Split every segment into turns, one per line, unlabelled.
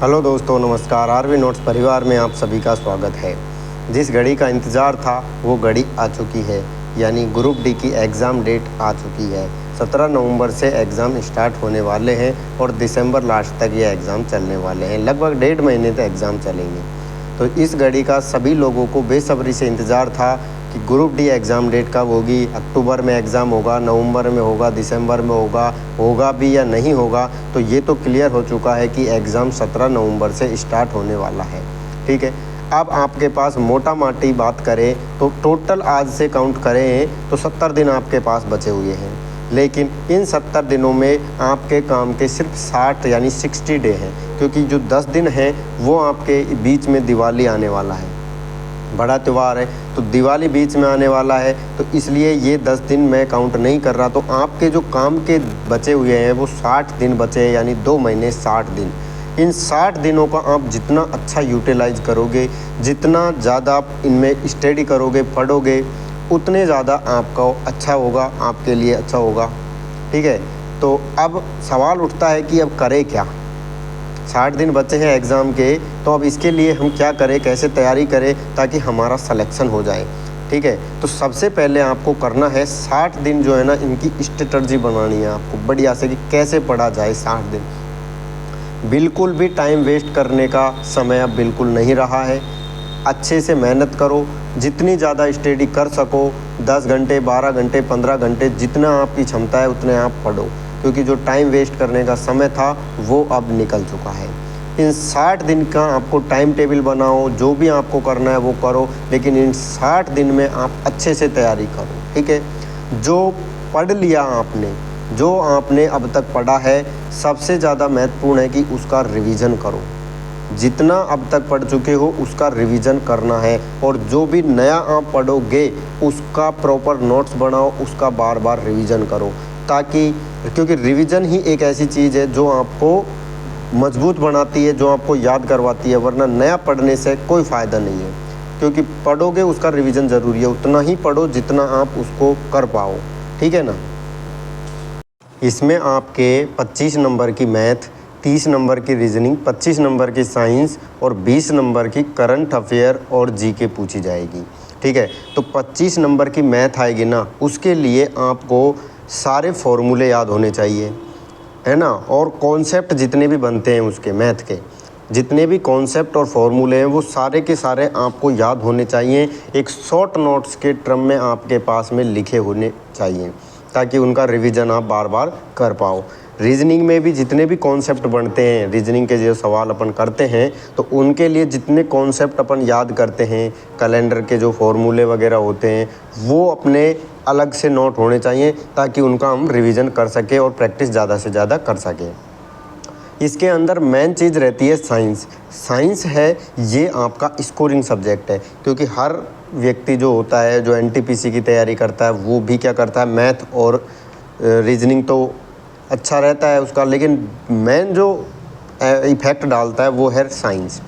Hello दोस्तों, नमस्कार। RV notes परिवार में आप सभी का स्वागत है। जिस घड़ी का इंतज़ार था वो घड़ी आ चुकी है, यानी ग्रुप डी की एग्ज़ाम डेट आ चुकी है। 17 नवंबर से एग्ज़ाम स्टार्ट होने वाले हैं और दिसंबर लास्ट तक ये एग्ज़ाम चलने वाले हैं। लगभग 1.5 महीने तक एग्ज़ाम चलेंगे। तो इस घड़ी का सभी लोगों को बेसब्री से इंतज़ार था कि ग्रुप डी एग्ज़ाम डेट कब होगी। अक्टूबर में एग्ज़ाम होगा, नवंबर में होगा, दिसंबर में होगा भी या नहीं होगा। तो ये तो क्लियर हो चुका है कि एग्ज़ाम 17 नवंबर से स्टार्ट होने वाला है। ठीक है, अब आपके पास मोटा माटी बात करें तो टोटल आज से काउंट करें तो 70 दिन आपके पास बचे हुए हैं। लेकिन इन 70 दिनों में आपके काम के सिर्फ 60 यानी 60 डे हैं, क्योंकि जो 10 दिन हैं वो आपके बीच में दिवाली आने वाला है। बड़ा त्यौहार है तो दिवाली बीच में आने वाला है, तो इसलिए ये 10 दिन मैं काउंट नहीं कर रहा। तो आपके जो काम के बचे हुए हैं वो 60 दिन बचे हैं, यानी 2 महीने 60 दिन। इन 60 दिनों का आप जितना अच्छा यूटिलाइज करोगे, जितना ज़्यादा आप इनमें स्टडी करोगे, पढ़ोगे, उतने ज़्यादा आपका अच्छा होगा, आपके लिए अच्छा होगा। ठीक है, तो अब सवाल उठता है कि अब करें क्या। 60 दिन बचे हैं एग्ज़ाम के, तो अब इसके लिए हम क्या करें, कैसे तैयारी करें ताकि हमारा सिलेक्शन हो जाए। ठीक है, तो सबसे पहले आपको करना है 60 दिन जो है ना, इनकी स्ट्रेटजी बनानी है आपको बढ़िया से कि कैसे पढ़ा जाए 60 दिन। बिल्कुल भी टाइम वेस्ट करने का समय अब बिल्कुल नहीं रहा है। अच्छे से मेहनत करो, जितनी ज़्यादा स्टडी कर सको, 10 घंटे, 12 घंटे, 15 घंटे, जितना आपकी क्षमता है उतने आप पढ़ो, क्योंकि जो टाइम वेस्ट करने का समय था वो अब निकल चुका है। इन 60 दिन का आपको टाइम टेबल बनाओ, जो भी आपको करना है वो करो, लेकिन इन 60 दिन में आप अच्छे से तैयारी करो। ठीक है, जो पढ़ लिया आपने, जो आपने अब तक पढ़ा है, सबसे ज़्यादा महत्वपूर्ण है कि उसका रिवीजन करो। जितना अब तक पढ़ चुके हो उसका रिवीजन करना है, और जो भी नया आप पढ़ोगे उसका प्रॉपर नोट्स बनाओ, उसका बार बार रिवीजन करो, ताकि क्योंकि रिवीजन ही एक ऐसी चीज़ है जो आपको मजबूत बनाती है, जो आपको याद करवाती है। वरना नया पढ़ने से कोई फ़ायदा नहीं है, क्योंकि पढ़ोगे उसका रिवीजन ज़रूरी है। उतना ही पढ़ो जितना आप उसको कर पाओ। ठीक है ना। इसमें आपके 25 नंबर की मैथ, 30 नंबर की रीजनिंग, 25 नंबर की साइंस और 20 नंबर की करंट अफेयर और जीके पूछी जाएगी। ठीक है, तो 25 नंबर की मैथ आएगी ना, उसके लिए आपको सारे फॉर्मूले याद होने चाहिए, है ना। और कॉन्सेप्ट जितने भी बनते हैं उसके मैथ के, जितने भी कॉन्सेप्ट और फॉर्मूले हैं वो सारे के सारे आपको याद होने चाहिए। एक शॉर्ट नोट्स के टर्म में आपके पास में लिखे होने चाहिए, ताकि उनका रिवीजन आप बार बार कर पाओ। रीजनिंग में भी जितने भी कॉन्सेप्ट बनते हैं, रीजनिंग के जो सवाल अपन करते हैं, तो उनके लिए जितने कॉन्सेप्ट अपन याद करते हैं, कैलेंडर के जो फॉर्मूले वगैरह होते हैं, वो अपने अलग से नोट होने चाहिए, ताकि उनका हम रिवीजन कर सकें और प्रैक्टिस ज़्यादा से ज़्यादा कर सकें। इसके अंदर मेन चीज़ रहती है साइंस। साइंस है ये आपका स्कोरिंग सब्जेक्ट है, क्योंकि हर व्यक्ति जो होता है, जो एनटीपीसी की तैयारी करता है, वो भी क्या करता है, मैथ और रीजनिंग तो अच्छा रहता है उसका, लेकिन मेन जो इफ़ेक्ट डालता है वो है साइंस।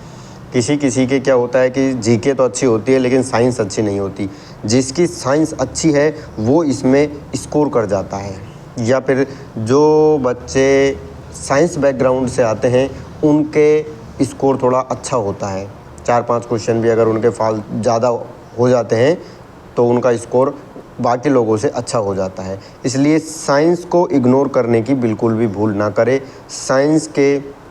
किसी किसी के क्या होता है कि जीके तो अच्छी होती है लेकिन साइंस अच्छी नहीं होती। जिसकी साइंस अच्छी है वो इसमें स्कोर कर जाता है, या फिर जो बच्चे साइंस बैकग्राउंड से आते हैं उनके स्कोर थोड़ा अच्छा होता है। 4-5 क्वेश्चन भी अगर उनके फाल ज़्यादा हो जाते हैं तो उनका स्कोर बाकी लोगों से अच्छा हो जाता है। इसलिए साइंस को इग्नोर करने की बिल्कुल भी भूल ना करें। साइंस के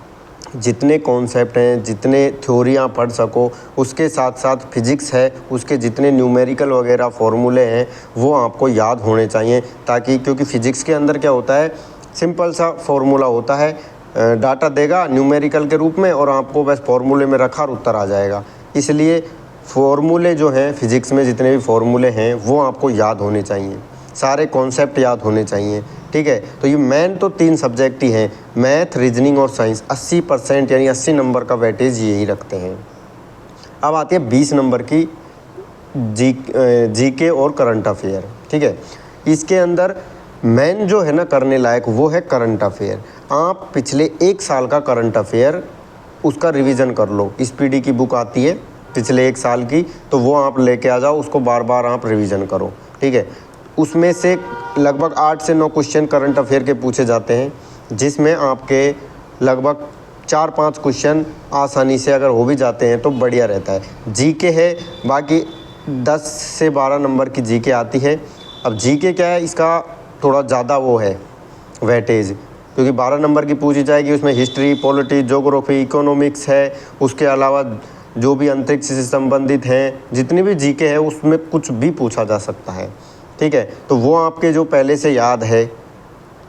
जितने कॉन्सेप्ट हैं, जितने थ्योरियाँ पढ़ सको, उसके साथ साथ फिजिक्स है, उसके जितने न्यूमेरिकल वगैरह फॉर्मूले हैं वो आपको याद होने चाहिए, ताकि क्योंकि फ़िज़िक्स के अंदर क्या होता है, सिंपल सा फॉर्मूला होता है, डाटा देगा न्यूमेरिकल के रूप में और आपको बस फॉर्मूले में रखा और उत्तर आ जाएगा। इसलिए फॉर्मूले जो हैं फ़िज़िक्स में, जितने भी फॉर्मूले हैं वो आपको याद होने चाहिए, सारे कॉन्सेप्ट याद होने चाहिए। ठीक है, तो ये मेन तो 3 सब्जेक्ट ही हैं, मैथ, रीजनिंग और साइंस। 80% यानी 80 नंबर का वेटेज यही रखते हैं। अब आती है 20 नंबर की जीके और करंट अफेयर। ठीक है, इसके अंदर मेन जो है ना करने लायक वो है करंट अफेयर। आप पिछले 1 साल का करंट अफेयर उसका रिवीजन कर लो। स्पीडी की बुक आती है पिछले 1 साल की, तो वो आप लेके आ जाओ, उसको बार बार आप रिवीजन करो। ठीक है, उसमें से लगभग 8 से 9 क्वेश्चन करंट अफेयर के पूछे जाते हैं, जिसमें आपके लगभग 4-5 क्वेश्चन आसानी से अगर हो भी जाते हैं तो बढ़िया रहता है। जीके है, बाकी 10 से 12 नंबर की जीके आती है। अब जीके क्या है, इसका थोड़ा ज़्यादा वो है वेटेज, क्योंकि 12 नंबर की पूछी जाएगी। उसमें हिस्ट्री, पॉलिटी, ज्योग्राफी, इकोनॉमिक्स है, उसके अलावा जो भी अंतरिक्ष से संबंधित हैं, जितनी भी जीके है उसमें कुछ भी पूछा जा सकता है। ठीक है, तो वो आपके जो पहले से याद है,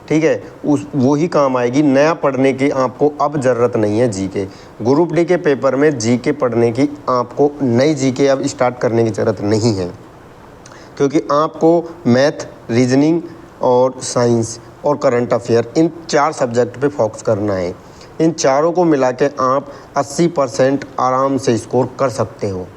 ठीक है, उस वो ही काम आएगी। नया पढ़ने की आपको अब ज़रूरत नहीं है जीके। ग्रुप डी के पेपर में जीके पढ़ने की आपको नई जीके अब स्टार्ट करने की ज़रूरत नहीं है, क्योंकि आपको मैथ, रीजनिंग और साइंस और करंट अफेयर, इन 4 सब्जेक्ट पे फोकस करना है। इन चारों को मिला के आप 80% आराम से स्कोर कर सकते हो।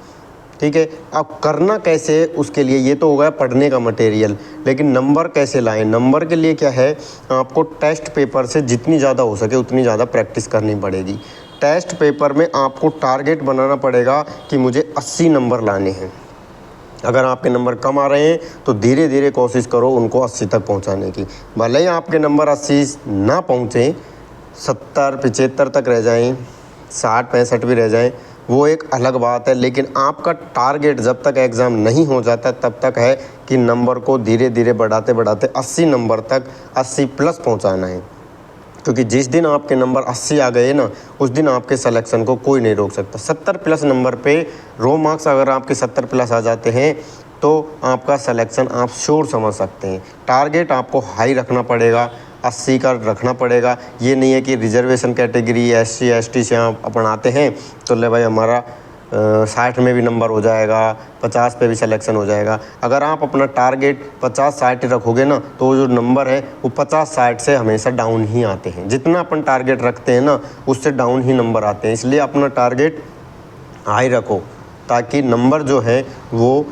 ठीक है, अब करना कैसे, उसके लिए ये तो हो गया पढ़ने का मटेरियल, लेकिन नंबर कैसे लाएं। नंबर के लिए क्या है, आपको टेस्ट पेपर से जितनी ज़्यादा हो सके उतनी ज़्यादा प्रैक्टिस करनी पड़ेगी। टेस्ट पेपर में आपको टारगेट बनाना पड़ेगा कि मुझे 80 नंबर लाने हैं। अगर आपके नंबर कम आ रहे हैं तो धीरे धीरे कोशिश करो उनको 80 तक पहुंचाने की। भले ही आपके नंबर 80 ना पहुंचे, 70-75 तक रह जाएं, 60-65 भी रह जाएं, वो एक अलग बात है। लेकिन आपका टारगेट जब तक एग्ज़ाम नहीं हो जाता तब तक है कि नंबर को धीरे धीरे बढ़ाते बढ़ाते 80 नंबर तक, 80 प्लस पहुंचाना है। क्योंकि जिस दिन आपके नंबर 80 आ गए ना, उस दिन आपके सिलेक्शन को कोई नहीं रोक सकता। 70 प्लस नंबर पे रो मार्क्स अगर आपके 70 प्लस आ जाते हैं तो आपका सिलेक्शन आप श्योर समझ सकते हैं। टारगेट आपको हाई रखना पड़ेगा, 80 का रखना पड़ेगा। ये नहीं है कि रिजर्वेशन कैटेगरी SC ST से आप अपन आते हैं तो ले भाई हमारा 60 में भी नंबर हो जाएगा, 50 पे भी सिलेक्शन हो जाएगा। अगर आप अपना टारगेट 50-60 रखोगे ना, तो जो नंबर है वो 50-60 से हमेशा डाउन ही आते हैं। जितना अपन टारगेट रखते हैं ना, उससे डाउन ही नंबर आते हैं। इसलिए अपना टारगेट हाई रखो, ताकि नंबर जो है वो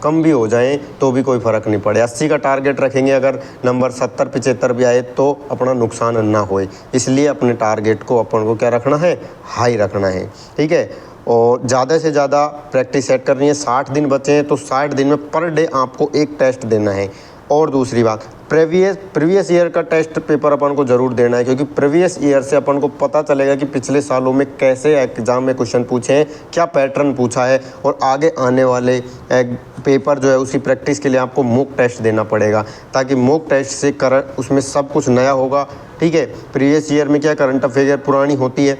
कम भी हो जाए तो भी कोई फ़र्क नहीं पड़े। 80 का टारगेट रखेंगे, अगर नंबर 70-75 भी आए तो अपना नुकसान ना होए। इसलिए अपने टारगेट को अपन को क्या रखना है, हाई रखना है। ठीक है, और ज़्यादा से ज़्यादा प्रैक्टिस सेट करनी है। 60 दिन बचे हैं तो 60 दिन में पर डे आपको एक टेस्ट देना है। और दूसरी बात, प्रीवियस ईयर का टेस्ट पेपर अपन को ज़रूर देना है, क्योंकि प्रीवियस ईयर से अपन को पता चलेगा कि पिछले सालों में कैसे एग्ज़ाम में क्वेश्चन पूछे हैं, क्या पैटर्न पूछा है, और आगे आने वाले पेपर जो है उसी प्रैक्टिस के लिए आपको मॉक टेस्ट देना पड़ेगा, ताकि मॉक टेस्ट से उसमें सब कुछ नया होगा। ठीक है, प्रीवियस ईयर में क्या करंट अफेयर पुरानी होती है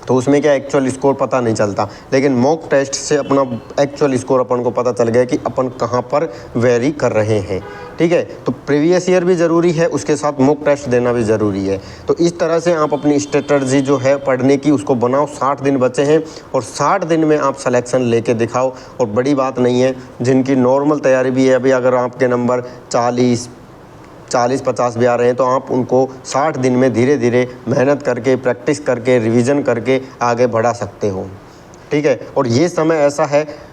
तो उसमें क्या एक्चुअल स्कोर पता नहीं चलता, लेकिन मॉक टेस्ट से अपना एक्चुअल स्कोर अपन को पता चल गया कि अपन कहाँ पर वेरी कर रहे हैं। ठीक है, तो प्रीवियस ईयर भी ज़रूरी है, उसके साथ मॉक टेस्ट देना भी ज़रूरी है। तो इस तरह से आप अपनी स्ट्रेटजी जो है पढ़ने की उसको बनाओ। 60 दिन बचे हैं और 60 दिन में आप सिलेक्शन लेके दिखाओ। और बड़ी बात नहीं है, जिनकी नॉर्मल तैयारी भी है, अभी अगर आपके नंबर 40-50 भी आ रहे हैं तो आप उनको 60 दिन में धीरे धीरे मेहनत करके, प्रैक्टिस करके, रिवीजन करके आगे बढ़ा सकते हो। ठीक है, और ये समय ऐसा है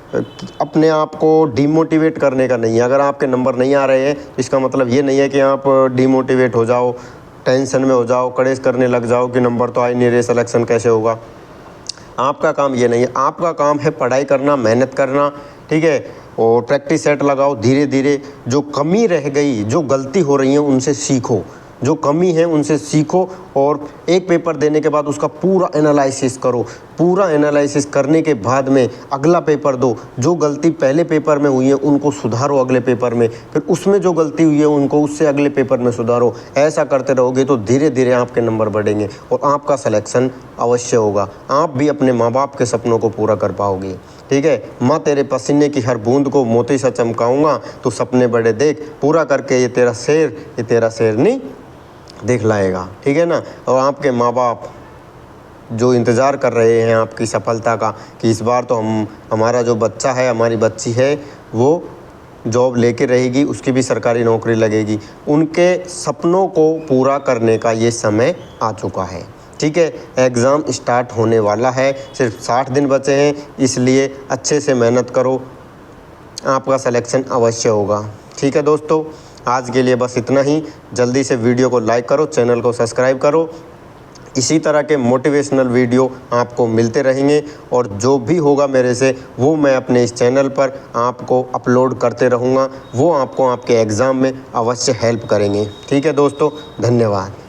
अपने आप को डिमोटिवेट करने का नहीं है। अगर आपके नंबर नहीं आ रहे हैं इसका मतलब ये नहीं है कि आप डिमोटिवेट हो जाओ, टेंशन में हो जाओ, कड़ेस करने लग जाओ कि नंबर तो आ ही नहीं रहे, सिलेक्शन कैसे होगा। आपका काम ये नहीं है, आपका काम है पढ़ाई करना, मेहनत करना। ठीक है, और प्रैक्टिस सेट लगाओ। धीरे धीरे जो कमी रह गई, जो गलती हो रही है उनसे सीखो, जो कमी है उनसे सीखो, और एक पेपर देने के बाद उसका पूरा एनालिसिस करो। पूरा एनालिसिस करने के बाद में अगला पेपर दो। जो गलती पहले पेपर में हुई है उनको सुधारो अगले पेपर में, फिर उसमें जो गलती हुई है उनको उससे अगले पेपर में सुधारो। ऐसा करते रहोगे तो धीरे धीरे आपके नंबर बढ़ेंगे और आपका सिलेक्शन अवश्य होगा। आप भी अपने माँ बाप के सपनों को पूरा कर पाओगे। ठीक है, माँ तेरे पसीने की हर बूंद को मोती सा चमकाऊंगा, तो सपने बड़े देख, पूरा करके ये तेरा शेर नहीं दिखलाएगा। ठीक है ना। और आपके माँ बाप जो इंतज़ार कर रहे हैं आपकी सफलता का, कि इस बार तो हमारा जो बच्चा है, हमारी बच्ची है, वो जॉब लेके रहेगी, उसकी भी सरकारी नौकरी लगेगी, उनके सपनों को पूरा करने का ये समय आ चुका है। ठीक है, एग्ज़ाम स्टार्ट होने वाला है, सिर्फ 60 दिन बचे हैं, इसलिए अच्छे से मेहनत करो, आपका सिलेक्शन अवश्य होगा। ठीक है दोस्तों, आज के लिए बस इतना ही। जल्दी से वीडियो को लाइक करो, चैनल को सब्सक्राइब करो। इसी तरह के मोटिवेशनल वीडियो आपको मिलते रहेंगे, और जो भी होगा मेरे से वो मैं अपने इस चैनल पर आपको अपलोड करते रहूँगा। वो आपको आपके एग्ज़ाम में अवश्य हेल्प करेंगे। ठीक है दोस्तों, धन्यवाद।